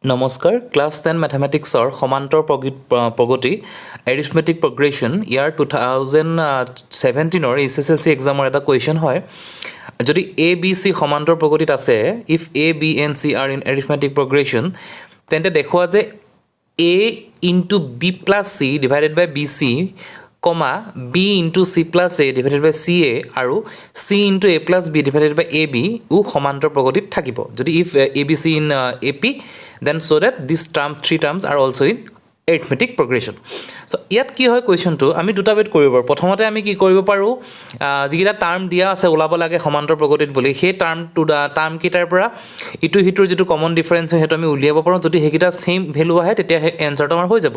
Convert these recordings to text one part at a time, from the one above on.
নমস্কাৰ ক্লাছ 10 মেথমেটিক্সৰ সমান্তৰ প্ৰগতি arithmetic progression ইয়াৰ 2017ৰ SSLC এক্সামৰ এটা কুৱেশ্যন হয় যদি এ বি চি সমান্তৰ প্ৰগতিত আছে if A B and C are in arithmetic progression তেন্তে দেখুৱা যে A into B plus C divided by B C comma B into C plus A divided by C A আৰু C into A plus B divided by A B সমান্তৰ প্ৰগতিত থাকিব যদি if A B C in A P then so that these three terms are also in arithmetic progression. So ইয়াত কি হয় কুৱেশ্যনটো আমি দুটা বেট কৰিব পাৰোঁ প্ৰথমতে আমি কি কৰিব পাৰোঁ যিকেইটা টাৰ্ম দিয়া আছে ওলাব লাগে সমান্তৰ প্ৰগতিত বুলি সেই টাৰ্মকেইটাৰ পৰা ইটো সিটোৰ যিটো কমন ডিফাৰেঞ্চ হয় সেইটো আমি উলিয়াব পাৰোঁ যদি সেইকেইটা ছেইম ভেলু আহে তেতিয়া সেই এনচাৰটো আমাৰ হৈ যাব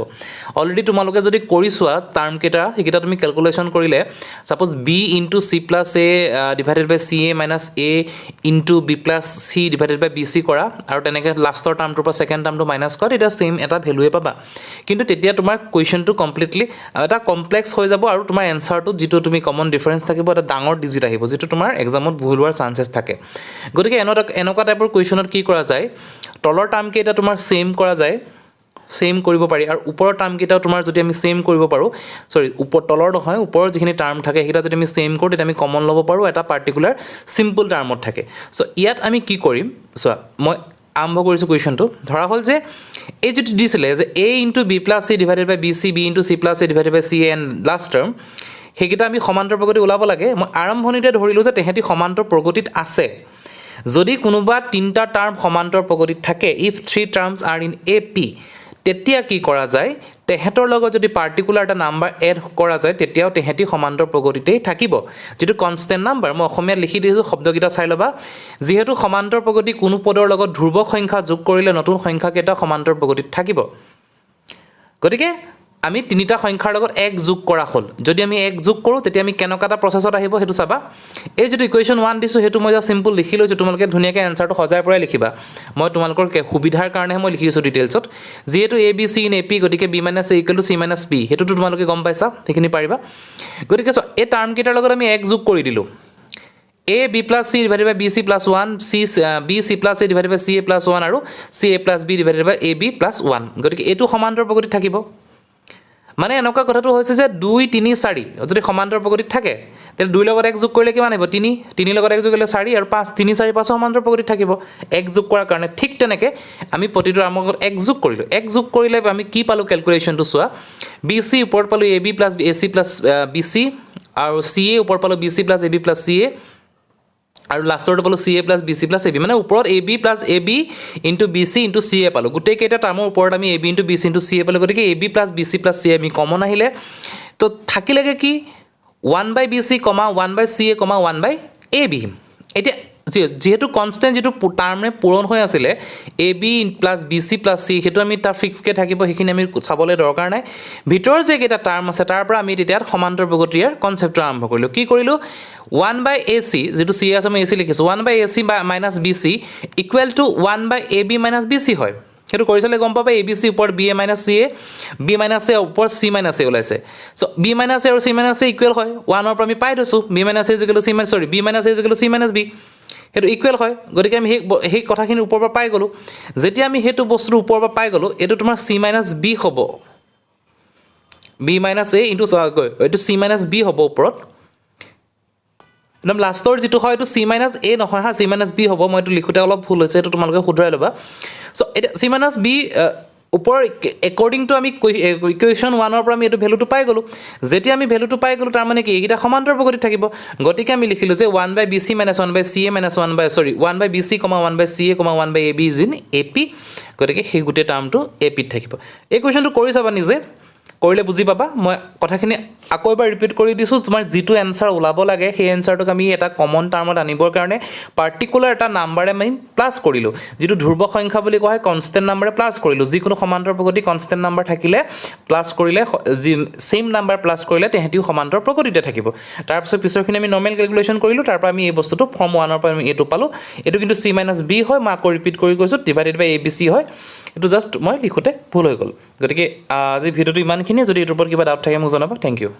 অলৰেডি তোমালোকে যদি কৰি চোৱা টাৰ্মকেইটা সেইকেইটা তুমি কেলকুলেশ্যন কৰিলে suppose B into C plus A divided by C A minus A into B plus C divided by B C কৰা আৰু তেনেকৈ লাষ্টৰ টাৰ্মটোৰ পৰা ছেকেণ্ড টাৰ্মটো মাইনাছ কৰা তেতিয়া ছেইম এটা ভেলুৱে পাবা কিন্তু তেতিয়া তোমাৰ কুৱেশ্যনটো কমপ্লিটলি এটা কমপ্লেক্স হৈ যাব আৰু তোমাৰ এনচাৰটোত যিটো তুমি কমন ডিফাৰেঞ্চ থাকিব এটা ডাঙৰ ডিজিট আহিব যিটো তোমাৰ এক্সামত ভুল হোৱাৰ চান্সেছ থাকে গতিকে এনেকুৱা টাইপৰ কুৱেশ্যনত কি কৰা যায় তলৰ টাৰ্মকেইটা তোমাৰ ছেইম কৰা যায় ছেইম কৰিব পাৰি আৰু ওপৰৰ টাৰ্মকেইটাও তোমাৰ যদি আমি ছেইম কৰিব পাৰোঁ তলৰ নহয় ওপৰৰ যিখিনি টাৰ্ম থাকে সেইকেইটা যদি আমি ছেইম কৰোঁ তেতিয়া আমি কমন ল'ব পাৰোঁ এটা পাৰ্টিকুলাৰ চিম্পল টাৰ্মত থাকে চ' ইয়াত আমি কি কৰিম চোৱা মই আৰম্ভ কৰিছোঁ কুৱেশ্যনটো ধৰা হ'ল যে এই যিটো দিছিলে যে A into B plus C divided by B C B into C plus C divided by C and last term সেইকেইটা আমি সমান্তৰ প্ৰগতি ওলাব লাগে মই আৰম্ভণিতে ধৰিলোঁ যে তেহেঁতি সমান্তৰ প্ৰগতিত আছে যদি কোনোবা তিনিটা টাৰ্ম সমান্তৰ প্ৰগতিত থাকে if three terms are in A P তেতিয়া কি কৰা যায় তেহেঁতৰ লগত যদি পাৰ্টিকুলাৰ এটা নাম্বাৰ এড কৰা যায় তেতিয়াও তেহেঁতি সমান্তৰ প্ৰগতিতেই থাকিব যিটো কনষ্টেণ্ট নাম্বাৰ মই অসমীয়াত লিখি দিছোঁ শব্দকেইটা চাই ল'বা যিহেতু সমান্তৰ প্ৰগতি কোনো পদৰ লগত ধ্ৰুৱ সংখ্যা যোগ কৰিলে নতুন সংখ্যাকেইটা সমান্তৰ প্ৰগতিত থাকিব গতিকে আমি তিনিটা সংখ্যাৰ লগত এক যোগ কৰা হ'ল যদি আমি এক যোগ কৰোঁ তেতিয়া আমি কেনেকুৱা এটা প্ৰচেছত আহিব সেইটো চাবা এই যিটো ইকুৱেশ্যন 1 দিছোঁ সেইটো মই জাষ্ট চিম্পল লিখি লৈছোঁ তোমালোকে ধুনীয়াকৈ এনচাৰটো সজাই পৰাই লিখিবা মই তোমালোকৰ সুবিধাৰ কাৰণেহে মই লিখিছোঁ ডিটেইলছত যিহেতু A B C in A P গতিকে B minus A equal to C minus B সেইটোতো তোমালোকে গম পাইছা সেইখিনি পাৰিবা গতিকে এই টাৰ্মকেইটাৰ লগত আমি এক যোগ কৰি দিলোঁ A B plus C divided by B C plus 1 C B C plus A divided by C A plus 1 আৰু C A plus B divided by A B plus 1 গতিকে এইটো সমান্তৰ প্ৰগতিত থাকিব মানে এনেকুৱা কথাটো হৈছে যে 2 3 4 যদি সমান্তৰ প্ৰগতিত থাকে তেতিয়াহ'লে 2 লগত এক যোগ কৰিলে কিমান আহিব 3 3 লগত এক যোগ কৰিলে 4 আৰু 5 3 4 5 সমান্তৰ প্ৰগতিত থাকিব এক যোগ কৰাৰ কাৰণে ঠিক তেনেকৈ আমি প্ৰতিটো লগত এক যোগ কৰিলোঁ এক যোগ কৰিলে আমি কি পালোঁ কেলকুলেশ্যনটো চোৱা বি চি ওপৰত পালোঁ A B plus A C plus B C আৰু চি এ ওপৰত পালোঁ B C plus A B plus C A আৰু লাষ্টৰটো পালোঁ C A plus B C plus A B মানে ওপৰত A B plus A B into B C into C A পালোঁ গোটেইকেইটা টাৰ্মৰ ওপৰত আমি A B into B C into C A পালোঁ গতিকে A B plus B C plus C A আমি কমন আহিলে তো থাকিলেগৈ কি 1 by B C comma 1 by C A comma 1 by A B এতিয়া যিহেতু কনষ্টেণ্ট যিটো টাৰ্মে পূৰণ হৈ আছিলে A B plus B C plus C সেইটো আমি তাৰ ফিক্সকৈ থাকিব সেইখিনি আমি চাবলৈ দৰকাৰ নাই ভিতৰৰ যিকেইটা টাৰ্ম আছে তাৰ পৰা আমি তেতিয়া সমান্তৰ প্ৰগতিৰ কনচেপ্টটো আৰম্ভ কৰিলোঁ কি কৰিলোঁ 1 বাই এ চি যিটো চি আছে মই এ চি লিখিছোঁ 1 by A C minus B C equal to 1 by A B minus B C হয় সেইটো কৰি চালে গম পাবা এ বি চি ওপৰত B A minus C A B minus A ওপৰত চি মাইনাছ এ ওলাইছে চ' বি মাইনাছ এ আৰু চি মাইনাছ এ ইকুৱেল হয় 1ৰ পৰা আমি পাই থৈছোঁ B minus A equal to C minus B minus A equal to C minus B সেইটো equal হয় গতিকে আমি সেই কথাখিনি ওপৰৰ পৰা পাই গ'লোঁ যেতিয়া আমি সেইটো বস্তুটো ওপৰৰ পৰা পাই গ'লোঁ এইটো তোমাৰ চি মাইনাছ বি হ'ব বি মাইনাছ এ ইনটু এইটো চি মাইনাছ বি হ'ব ওপৰত একদম লাষ্টৰ যিটো হয় এইটো চি মাইনাছ এ নহয় হা চি মাইনাছ বি হ'ব মই এইটো লিখোঁতে অলপ ভুল হৈছে এইটো তোমালোকে শুধৰাই ল'বা চ' এতিয়া চি মাইনাছ বি ওপৰ একৰ্ডিং টু আমি ইকুৱেশ্যন 1ৰ পৰা আমি এইটো ভেলুটো পাই গ'লোঁ যেতিয়া আমি ভেলুটো পাই গ'লোঁ তাৰমানে কি এইকেইটা সমান্তৰ প্ৰগতিত থাকিব গতিকে আমি লিখিলোঁ যে 1 by B C minus 1 by C A minus 1 by B C comma 1 by C A comma 1 by A B is in A P গতিকে সেই গোটেই টাৰ্মটো এ পিত থাকিব এই কুৱেশ্যনটো কৰি চাবা নিজে কৰিলে বুজি পাবা মই কথাখিনি আকৌ এবাৰ ৰিপিট কৰি দিছোঁ তোমাৰ যিটো এনচাৰ ওলাব লাগে সেই এনচাৰটোক আমি এটা কমন টাৰ্মত আনিবৰ কাৰণে পাৰ্টিকুলাৰ এটা নাম্বাৰে আমি প্লাছ কৰিলোঁ যিটো ধ্ৰুৱ সংখ্যা বুলি কোৱা হয় কনষ্টেণ্ট নাম্বাৰে প্লাছ কৰিলোঁ যিকোনো সমান্তৰ প্ৰগতি কনষ্টেণ্ট নাম্বাৰ থাকিলে প্লাছ কৰিলে যি ছেইম নাম্বাৰ প্লাছ কৰিলে তেহেঁতিও সমান্তৰ প্ৰগতিতে থাকিব তাৰপিছত পিছৰখিনি আমি নৰ্মেল কেলকুলেশ্যন কৰিলোঁ তাৰ পৰা আমি এই বস্তুটো ফৰ্ম 1ৰ পৰা আমি এইটো পালোঁ এইটো কিন্তু চি মাইনাছ বি হয় মই আকৌ ৰিপিট কৰি কৈছোঁ divided by A B C হয় এইটো জাষ্ট মই লিখোঁতে ভুল হৈ গ'ল গতিকে আজি ভিডিঅ'টো ইমানখিনিয়ে যদি এইটোৰ ওপৰত কিবা ডাউট থাকে মোক জনাবা থেংক ইউ